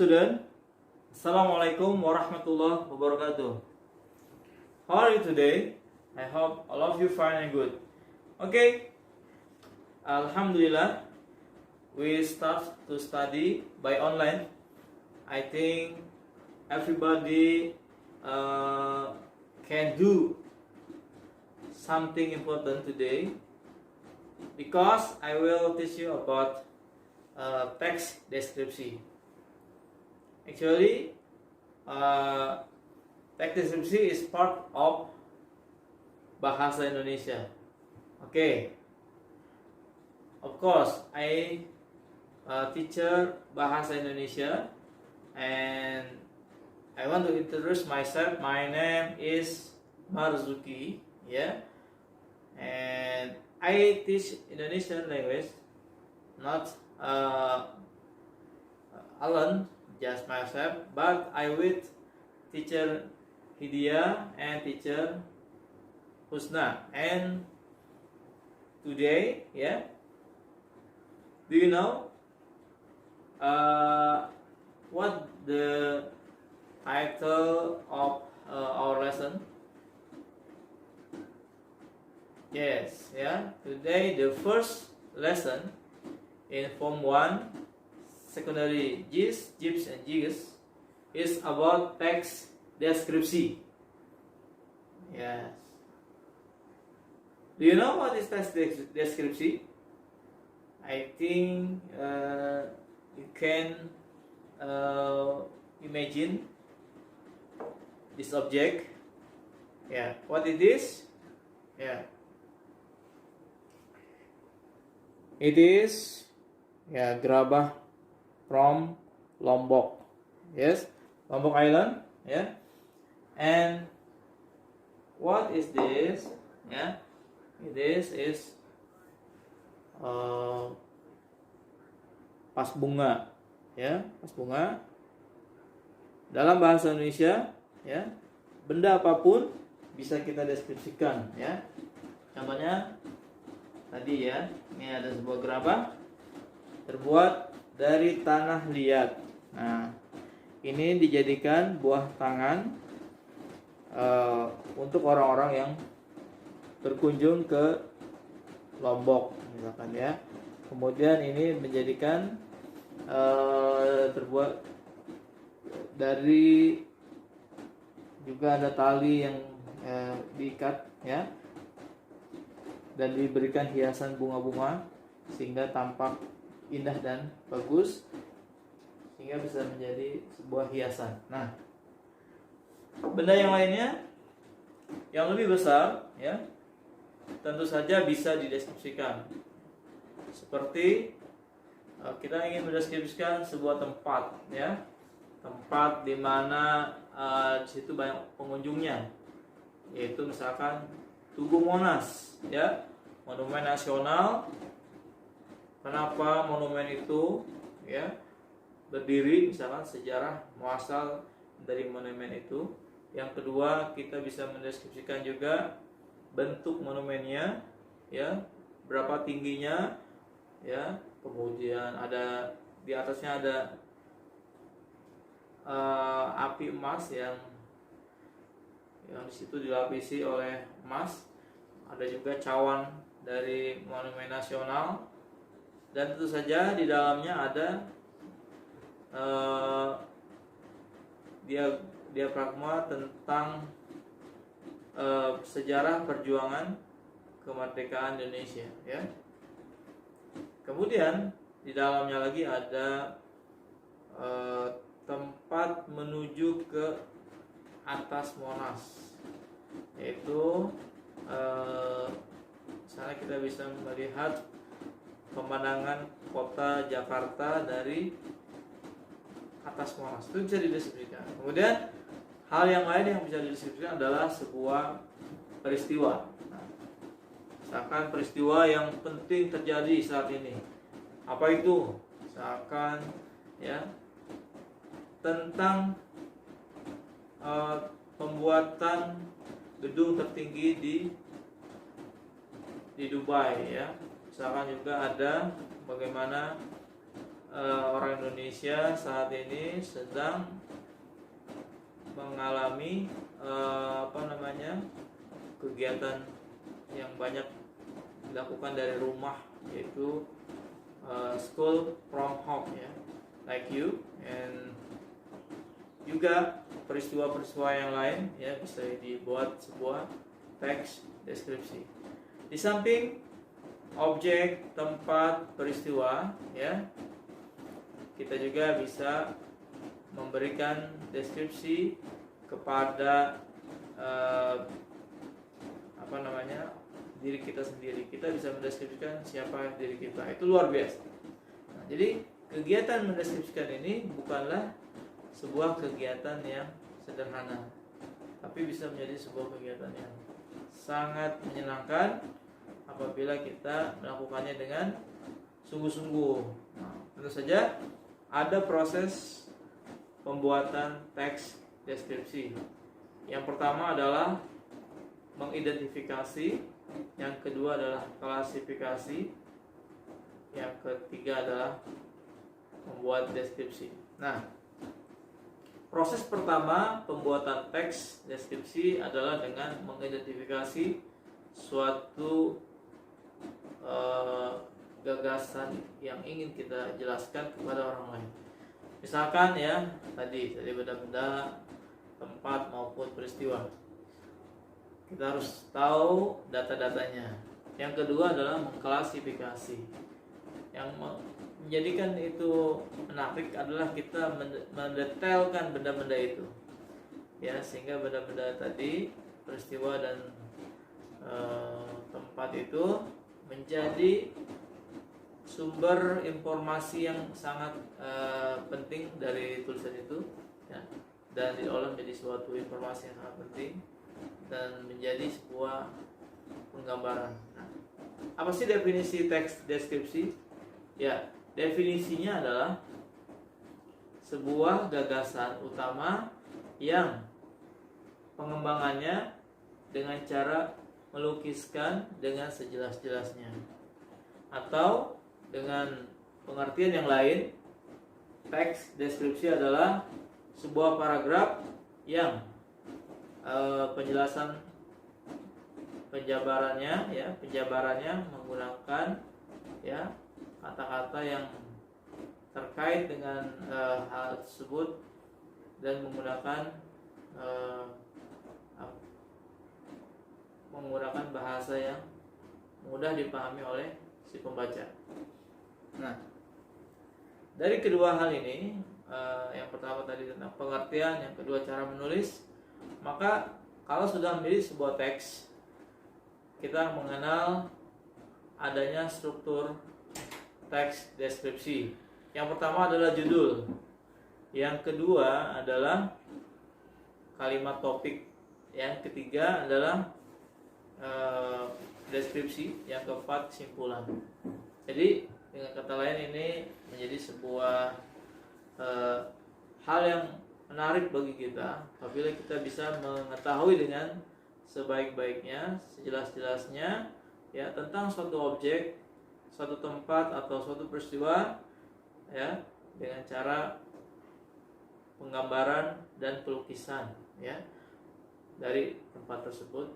student, Assalamualaikum warahmatullahi wabarakatuh. How are you today? I hope all of you fine and good. Okay, Alhamdulillah, we start to study by online. I think everybody can do something important today because I will teach you about text description. Actually, text description is part of Bahasa Indonesia. Okay, of course, I teacher Bahasa Indonesia, and I want to introduce myself. My name is Marzuki, yeah, and I teach Indonesian language, not alone, just myself, but I with teacher Hidia and teacher Husna. And today, yeah, do you know what the title of our lesson? Yes, yeah. Today the first lesson in Form 1 secondary GIS, JIPS and GIS is about text description. Yes. Do you know what is text description? I think you can imagine this object. Yeah. What it is? Yeah. It is gerabah from Lombok. Yes, Lombok Island. Yeah. And what is this? Yeah. This is pas bunga. Ya, pas bunga. Dalam bahasa Indonesia, ya, benda apapun bisa kita deskripsikan, ya. Contohnya tadi ya, ini ada sebuah gerabah terbuat dari tanah liat. Nah, ini dijadikan buah tangan untuk orang-orang yang berkunjung ke Lombok, misalkan ya. Kemudian ini menjadikan terbuat dari, juga ada tali yang diikat ya, dan diberikan hiasan bunga-bunga sehingga tampak indah dan bagus, sehingga bisa menjadi sebuah hiasan. Nah, benda yang lainnya yang lebih besar ya, tentu saja bisa dideskripsikan. Seperti kita ingin mendeskripsikan sebuah tempat ya, tempat di mana di situ banyak pengunjungnya, yaitu misalkan Tugu Monas ya, monumen nasional. Kenapa monumen itu ya berdiri, misalkan sejarah muasal dari monumen itu. Yang kedua, kita bisa mendeskripsikan juga bentuk monumennya ya, berapa tingginya ya, kemudian ada di atasnya ada api emas yang di situ dilapisi oleh emas. Ada juga cawan dari monumen nasional. Dan tentu saja di dalamnya ada diagrama tentang sejarah perjuangan kemerdekaan Indonesia ya. Kemudian di dalamnya lagi ada tempat menuju ke atas Monas, yaitu misalnya kita bisa melihat pemandangan kota Jakarta dari atas Monas. Itu bisa dideskripsikan. Kemudian hal yang lain yang bisa dideskripsikan adalah sebuah peristiwa. Nah, misalkan peristiwa yang penting terjadi saat ini. Apa itu? Misalkan ya, tentang pembuatan gedung tertinggi di Dubai ya. Misalkan juga ada bagaimana orang Indonesia saat ini sedang mengalami kegiatan yang banyak dilakukan dari rumah, yaitu school from home ya, like you, and juga peristiwa-peristiwa yang lain ya bisa dibuat sebuah teks deskripsi. Di samping objek, tempat, peristiwa ya, kita juga bisa memberikan deskripsi kepada diri kita sendiri. Kita bisa mendeskripsikan siapa diri kita. Itu luar biasa. Nah, jadi kegiatan mendeskripsikan ini bukanlah sebuah kegiatan yang sederhana, tapi bisa menjadi sebuah kegiatan yang sangat menyenangkan apabila kita melakukannya dengan sungguh-sungguh. Nah, tentu saja ada proses pembuatan teks deskripsi. Yang pertama adalah mengidentifikasi, yang kedua adalah klasifikasi, yang ketiga adalah membuat deskripsi. Nah, proses pertama pembuatan teks deskripsi adalah dengan mengidentifikasi suatu gagasan yang ingin kita jelaskan kepada orang lain. Misalkan ya tadi benda-benda, tempat maupun peristiwa, kita harus tahu data-datanya. Yang kedua adalah mengklasifikasi. Yang menjadikan itu menarik adalah kita mendetailkan benda-benda itu ya, sehingga benda-benda tadi, peristiwa dan tempat itu menjadi sumber informasi yang sangat penting dari tulisan itu ya, dan diolah menjadi suatu informasi yang sangat penting dan menjadi sebuah penggambaran. Nah, apa sih definisi teks deskripsi? Ya, definisinya adalah sebuah gagasan utama yang pengembangannya dengan cara melukiskan dengan sejelas-jelasnya, atau dengan pengertian yang lain, teks deskripsi adalah sebuah paragraf yang penjabarannya menggunakan ya kata-kata yang terkait dengan hal tersebut dan menggunakan bahasa yang mudah dipahami oleh si pembaca. Nah, dari kedua hal ini, yang pertama tadi tentang pengertian, yang kedua cara menulis, maka kalau sudah menjadi sebuah teks, kita mengenal adanya struktur teks deskripsi. Yang pertama adalah judul, yang kedua adalah kalimat topik, yang ketiga adalah deskripsi, yang keempat kesimpulan. Jadi dengan kata lain ini menjadi sebuah hal yang menarik bagi kita apabila kita bisa mengetahui dengan sebaik-baiknya, sejelas-jelasnya ya tentang suatu objek, suatu tempat atau suatu peristiwa ya, dengan cara penggambaran dan pelukisan ya dari tempat tersebut,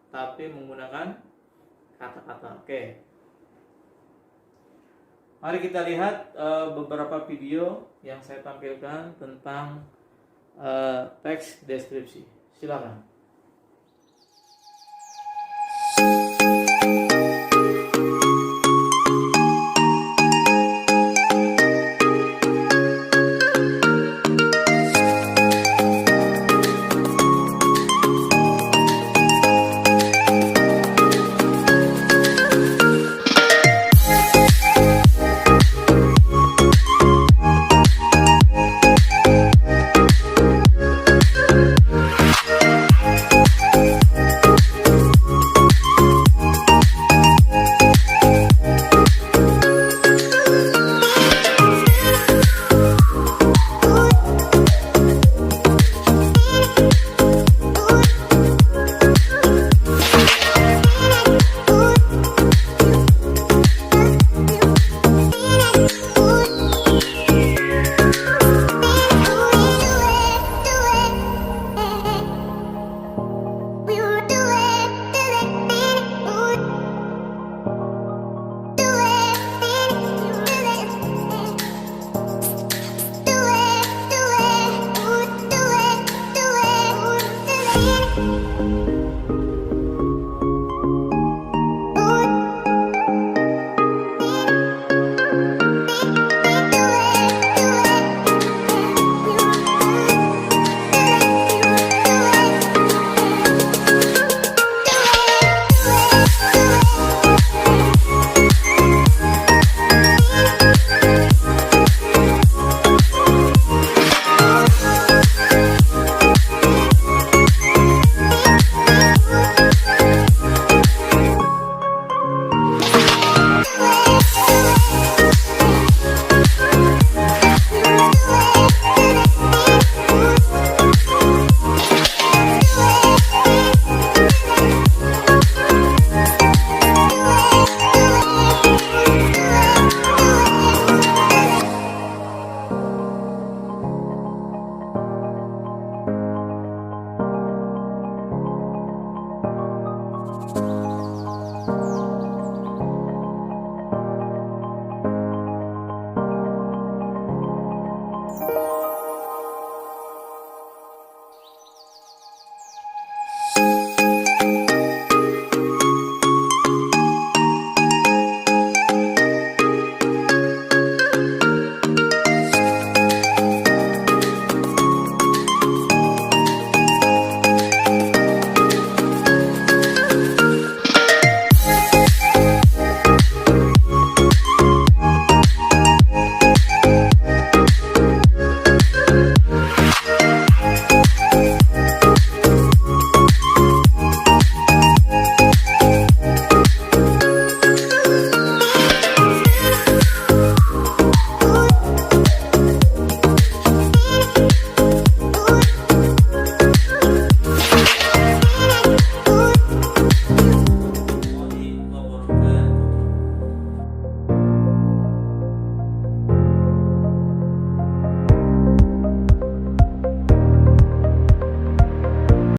tapi menggunakan kata-kata. Oke. Mari kita lihat beberapa video yang saya tampilkan tentang teks deskripsi. Silakan.